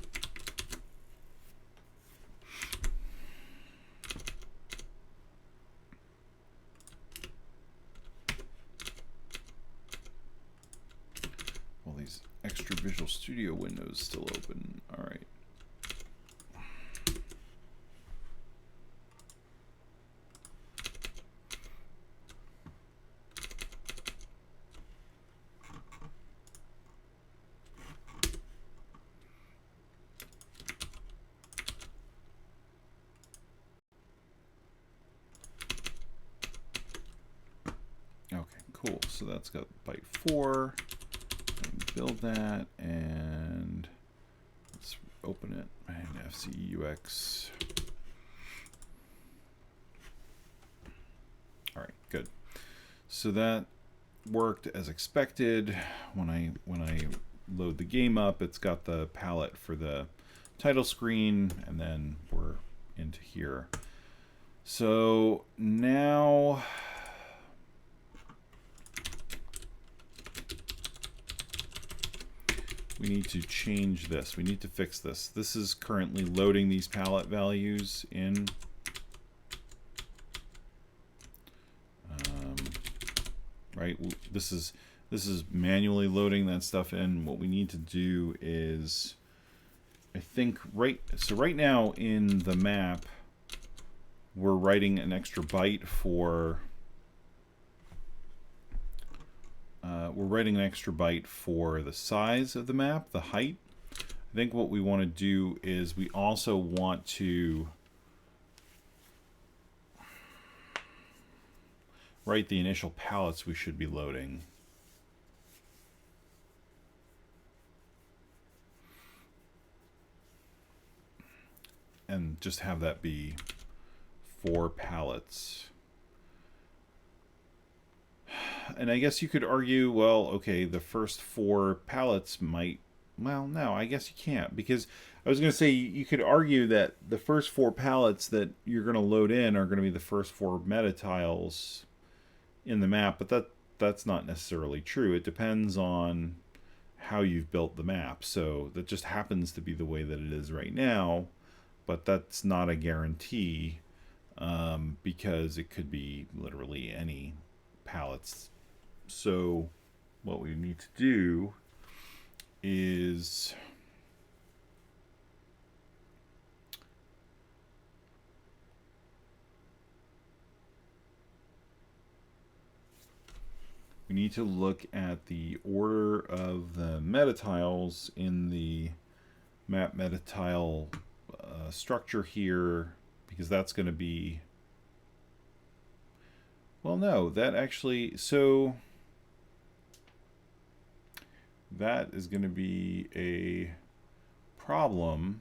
All these extra Visual Studio windows still open. All right. Okay, cool. So that's got byte 4. Build that, and let's open it. And FCEUX. All right, good. So that worked as expected. When I load the game up, it's got the palette for the title screen, and then we're into here. So now we need to change this. We need to fix this. This is currently loading these palette values in. Right, this is manually loading that stuff in. What we need to do is, I think right now in the map, we're writing an extra byte for. We're writing an extra byte for the size of the map, the height. I think what we want to do is we also want to write the initial palettes we should be loading. And just have that be 4 palettes. And I guess you could argue, well, okay, the first 4 palettes might, well, no, I guess you can't, because I was going to say you could argue that the first 4 palettes that you're going to load in are going to be the first 4 metatiles in the map, but that's not necessarily true. It depends on how you've built the map. So that just happens to be the way that it is right now, but that's not a guarantee, because it could be literally any palettes. So what we need to do is we need to look at the order of the metatiles in the map metatile structure here, because that's going to be, well, no, that actually, so that is going to be a problem.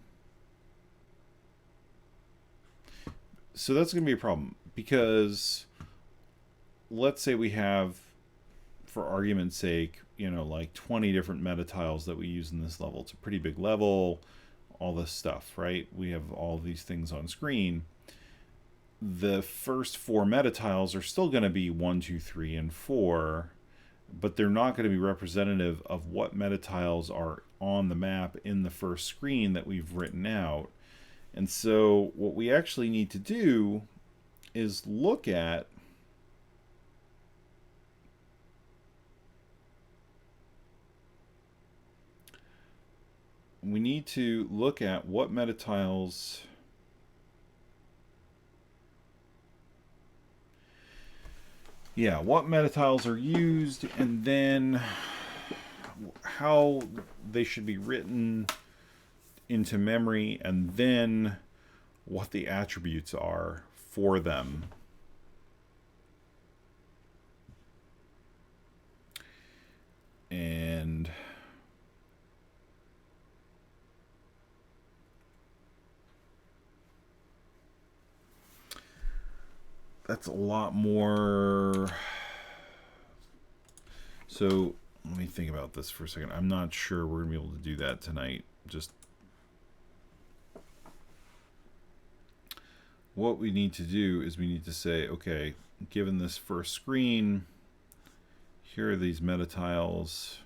So that's going to be a problem, because let's say we have, for argument's sake, you know, like 20 different metatiles that we use in this level. It's a pretty big level, all this stuff, right? We have all these things on screen. The first 4 metatiles are still going to be 1, 2, 3, and 4, but they're not going to be representative of what metatiles are on the map in the first screen that we've written out. And so what we actually need to do is look at what metatiles what metatiles are used, and then how they should be written into memory, and then what the attributes are for them. And that's a lot more. So let me think about this for a second. I'm not sure we're gonna be able to do that tonight. Just what we need to do is we need to say, okay, given this first screen, here are these metatiles.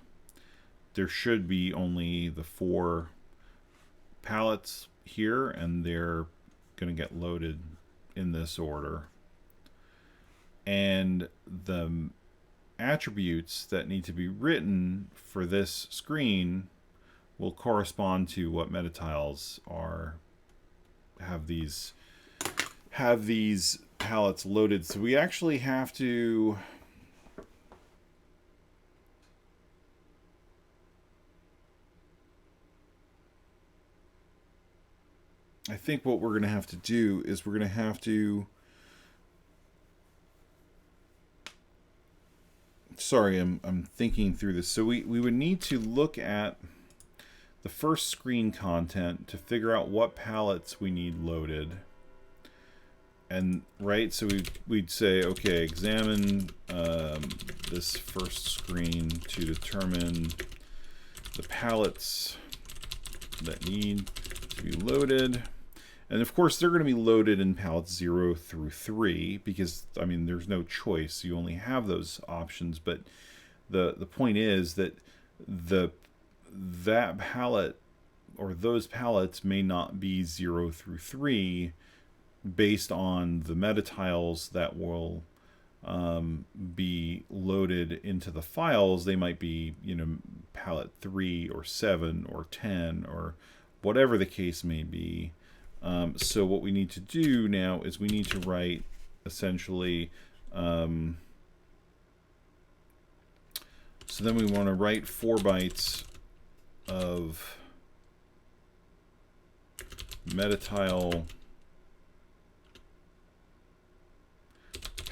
There should be only the 4 palettes here, and they're going to get loaded in this order. And the attributes that need to be written for this screen will correspond to what metatiles are, have these palettes loaded. So we actually have to I think what we're going to have to do is we're going to have to, sorry, I'm thinking through this. So we would need to look at the first screen content to figure out what palettes we need loaded. And right, so we'd say, okay, examine this first screen to determine the palettes that need to be loaded. And of course, they're going to be loaded in palettes 0 through 3 because, I mean, there's no choice. You only have those options. But the point is that that palette or those palettes may not be 0 through 3 based on the metatiles that will be loaded into the files. They might be, you know, palette 3 or 7 or 10 or whatever the case may be. So what we need to do now is we need to write essentially, so then we want to write 4 bytes of metatile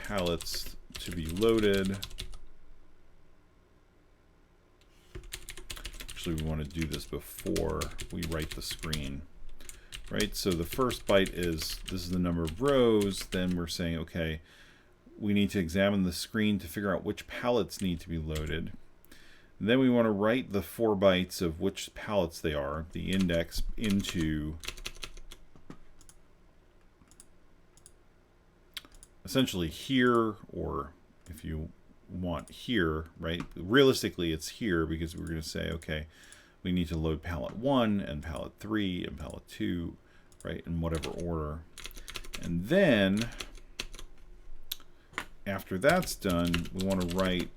palettes to be loaded. Actually, we want to do this before we write the screen. Right, so the first byte is, this is the number of rows. Then we're saying, okay, we need to examine the screen to figure out which palettes need to be loaded. And then we want to write the 4 bytes of which palettes they are, the index, into essentially here, or if you want here, right? Realistically, it's here because we're going to say, okay, we need to load palette 1 and palette 3 and palette 2, right, in whatever order. And then, after that's done, we want to write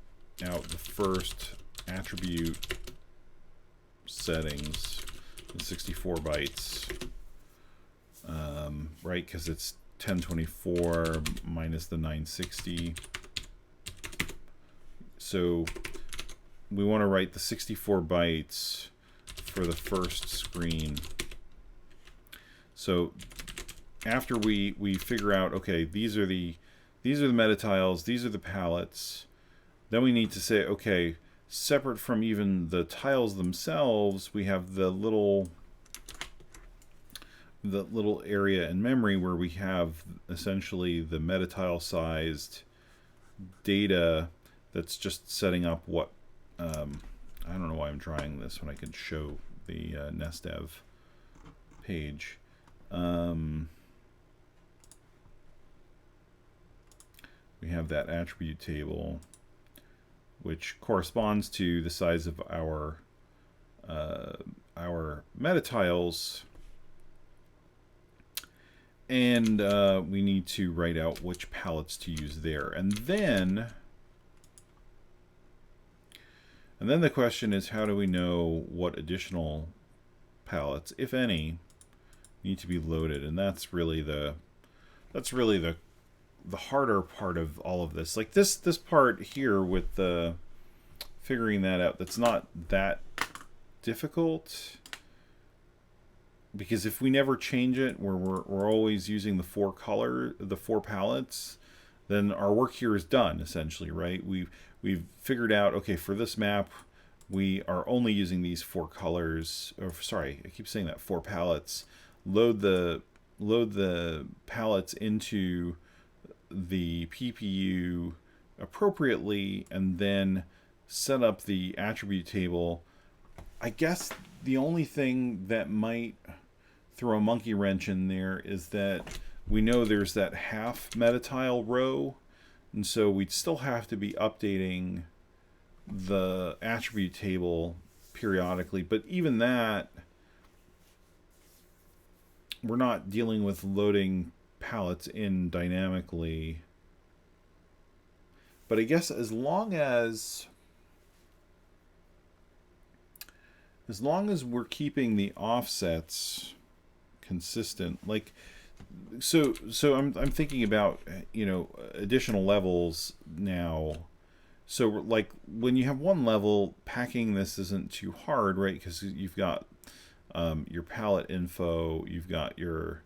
out the first attribute settings, the 64 bytes, right, because it's 1024 minus the 960. So we want to write the 64 bytes for the first screen. So after we figure out, okay, these are the metatiles, these are the palettes, then we need to say, okay, separate from even the tiles themselves, we have the little area in memory where we have essentially the metatile sized data that's just setting up what, I don't know why I'm trying this when I can show the NESDev page. We have that attribute table, which corresponds to the size of our metatiles, and we need to write out which palettes to use there, and then the question is, how do we know what additional palettes, if any, need to be loaded? And that's really the harder part of all of this. Like this part here with the figuring that out, that's not that difficult, because if we never change it, where we're always using the 4 palettes, then our work here is done essentially, right? We've figured out, okay, for this map we are only using these 4 colors, or sorry, I keep saying that, 4 palettes. Load the palettes into the PPU appropriately, and then set up the attribute table. I guess the only thing that might throw a monkey wrench in there is that we know there's that half metatile row, and so we'd still have to be updating the attribute table periodically. But even that, we're not dealing with loading palettes in dynamically. But I guess as long as we're keeping the offsets consistent, like so I'm thinking about, you know, additional levels now. So like when you have one level, packing this isn't too hard, right? Because you've got your palette info, you've got your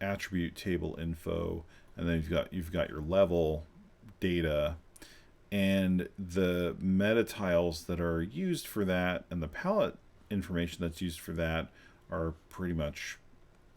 attribute table info, and then you've got your level data, and the metatiles that are used for that and the palette information that's used for that are pretty much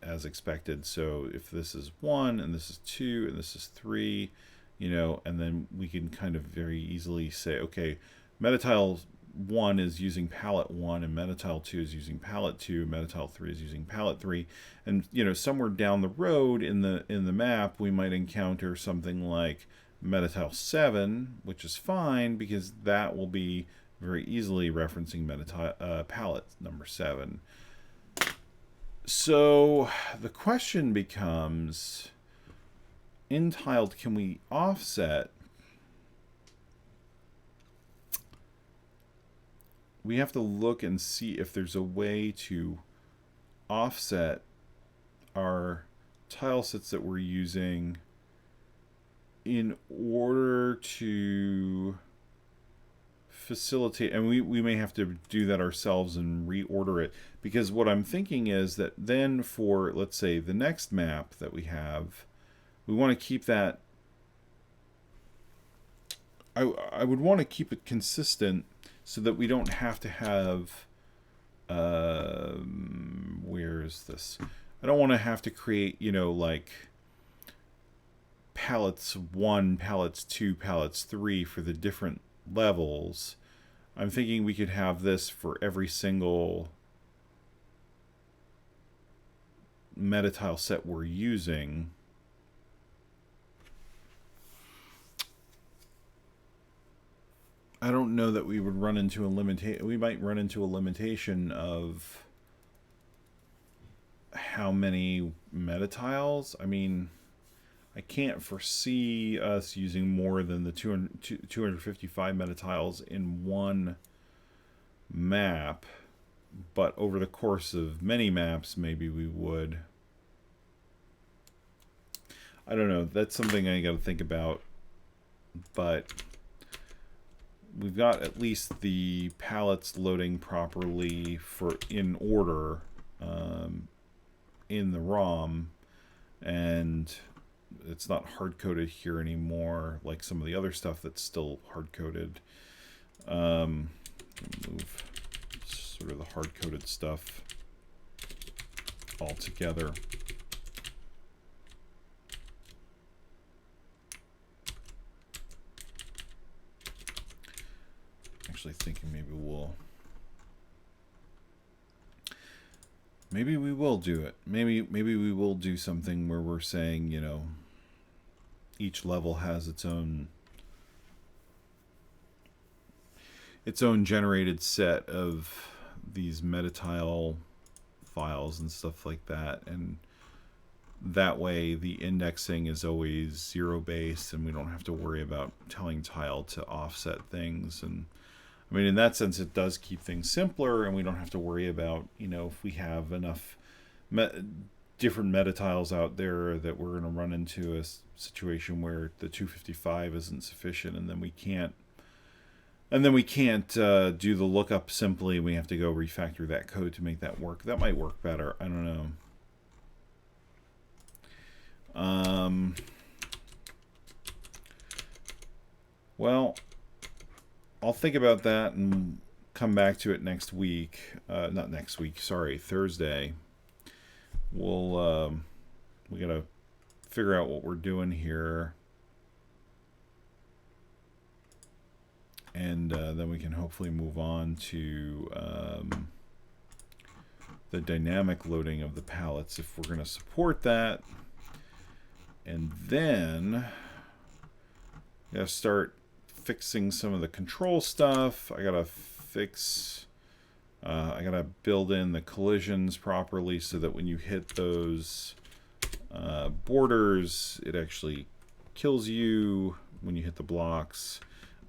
as expected. So if this is 1 and this is 2 and this is 3, you know, and then we can kind of very easily say, okay, metatile 1 is using palette 1 and metatile 2 is using palette 2, metatile 3 is using palette 3, and you know, somewhere down the road in the map we might encounter something like metatile 7, which is fine because that will be very easily referencing palette number 7. So the question becomes, in tiled, can we offset? We have to look and see if there's a way to offset our tile sets that we're using in order to facilitate, and we may have to do that ourselves and reorder it, because what I'm thinking is that then for, let's say, the next map that we have, we want to keep that, I would want to keep it consistent so that we don't have to have, where is this? I don't want to have to create, you know, like palettes 1, palettes 2, palettes 3 for the different levels. I'm thinking we could have this for every single metatile set we're using. I don't know that we would run into a limitation. We might run into a limitation of how many metatiles. I mean, I can't foresee us using more than the 255 metatiles in one map, but over the course of many maps, maybe we would. I don't know. That's something I got to think about, but we've got at least the palettes loading properly for in order in the ROM, and it's not hard-coded here anymore like some of the other stuff that's still hard-coded. Move sort of the hard-coded stuff all together. Actually thinking maybe we will do it. Maybe we will do something where we're saying, you know, each level has its own generated set of these metatile files and stuff like that, and that way the indexing is always 0-based and we don't have to worry about telling tile to offset things. And I mean, in that sense, it does keep things simpler, and we don't have to worry about, you know, if we have enough different metatiles out there that we're going to run into a situation where the 255 isn't sufficient, and then we can't do the lookup simply. We have to go refactor that code to make that work. That might work better. I don't know. Well, I'll think about that and come back to it next week. Not next week, sorry, Thursday. We gotta figure out what we're doing here, and then we can hopefully move on to the dynamic loading of the palettes if we're going to support that. And then I gotta start fixing some of the control stuff. I gotta fix, I gotta build in the collisions properly so that when you hit those borders, it actually kills you when you hit the blocks.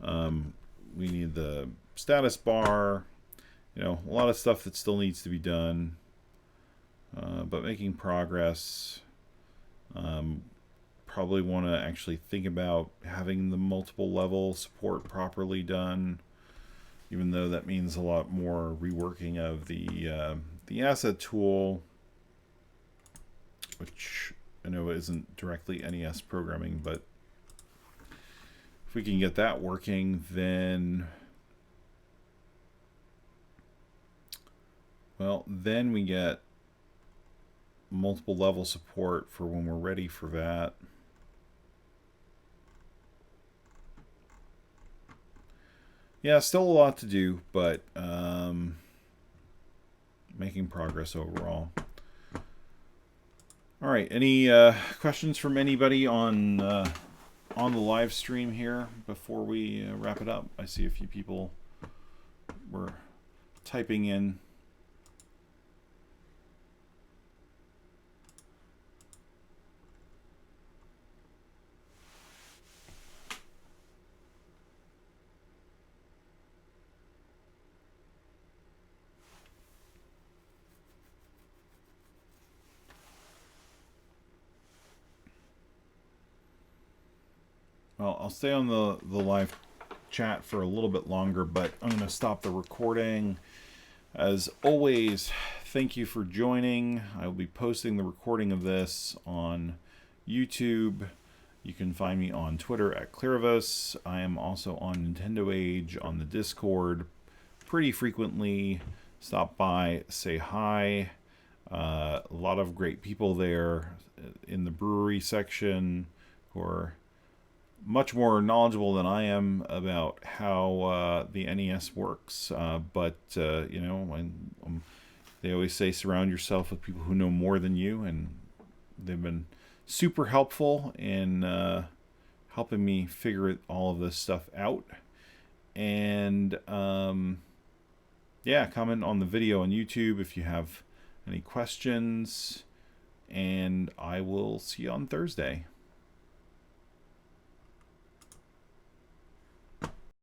We need the status bar. You know, a lot of stuff that still needs to be done, but making progress. Probably want to actually think about having the multiple level support properly done, even though that means a lot more reworking of the asset tool, which I know isn't directly NES programming, but if we can get that working, then then we get multiple level support for when we're ready for that. Yeah, still a lot to do, but making progress overall. All right, any questions from anybody on the live stream here before we wrap it up? I see a few people were typing in. Well, I'll stay on the live chat for a little bit longer, but I'm going to stop the recording. As always, thank you for joining. I will be posting the recording of this on YouTube. You can find me on Twitter at Clearvis. I am also on Nintendo Age on the Discord pretty frequently. Stop by, say hi. A lot of great people there in the brewery section who are much more knowledgeable than I am about how the NES works. But you know, they always say surround yourself with people who know more than you, and they've been super helpful in helping me figure all of this stuff out. And yeah, comment on the video on YouTube if you have any questions, and I will see you on Thursday.